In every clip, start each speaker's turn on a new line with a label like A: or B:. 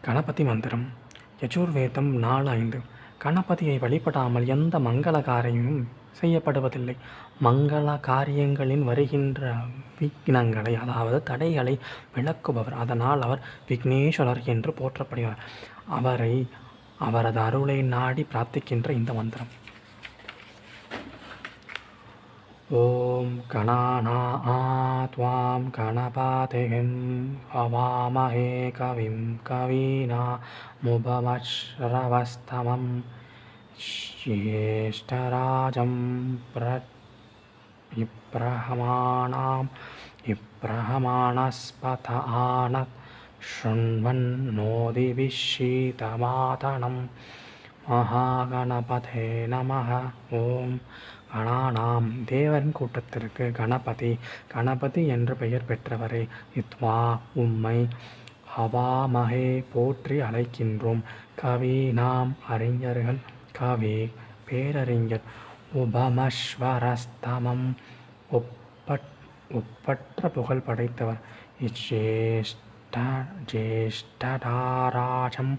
A: கணபதி மந்திரம். யஜுர்வேதம் 4:5. கணபதியை வழிபடாமல் எந்த மங்கள காரியமும் செய்யப்படுவதில்லை. மங்கள காரியங்களின் வருகின்ற விக்னங்களை, அதாவது தடைகளை விளக்குபவர். அதனால் அவர் விக்னேஸ்வரர் என்று போற்றப்படுகிறார். அவரது அருளை நாடி பிரார்த்திக்கின்ற இந்த மந்திரம். ஓம் கணாநாத்வாம் கணபதிம் ஹவாமஹே கவிம் கவீனாமுபமஸ்ரவஸ்தமம் ஜ்யேஷ்டராஜம் இப்ரஹமாணஸ்பத ஆனத் ஷృण्वन्नोदिभिश्शीतमातनं மகாகணபதே நமः. ஓம் கணானாம். தேவரின் கூட்டத்திற்கு கணபதி என்று பெயர் பெற்றவரே, இத்வா உம்மை, ஹவாமஹே போற்றி அழைக்கின்றோம், கவீனாம் அறிஞர்கள், கவி பேரறிஞர், உபமஸ்வரஸ்தமம் ஒப்பற்ற புகழ் படைத்தவர், ஜேஷ்டராஜம்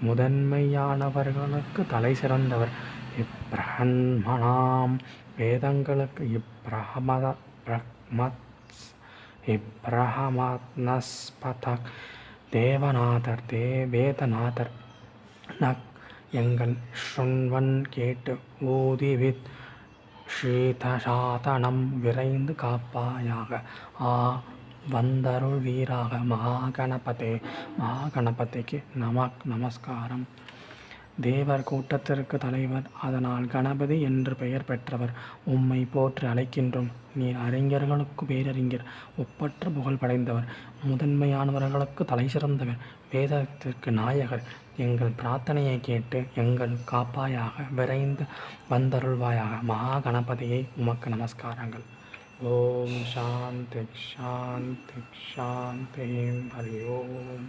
A: முதன்மையானவர்களுக்கு தலை சிறந்தவர், இப்ரஹ்மணாம் வேதங்களுக்கு இப்ரஹமத்னஸ்பதக் தேவநாதர் வேதநாதர் நக் எங்கள் ஷృण्वन् கேட்டு ஊதிவித் ஷீதசாதனம் விரைந்து காப்பாயாக வந்தருள் வீராக மகாகணபதிக்கு நமஸ்காரம். தேவர் கூட்டத்திற்கு தலைவர், அதனால் கணபதி என்று பெயர் பெற்றவர், உம்மை போற்றி அழைக்கின்றோம். நீர் அறிஞர்களுக்கு பேரறிஞர், ஒப்பற்ற புகழ் படைந்தவர், முதன்மையானவர்களுக்கு தலை சிறந்தவர், வேதத்திற்கு நாயகர். எங்கள் பிரார்த்தனையை கேட்டு எங்கள் காப்பாயாக, விரைந்து வந்தருள்வாயாக. மகாகணபதியை உமக்கு நமஸ்காரங்கள். ஓம் சாந்தி சாந்தி சாந்தி. ஹரி ஓம்.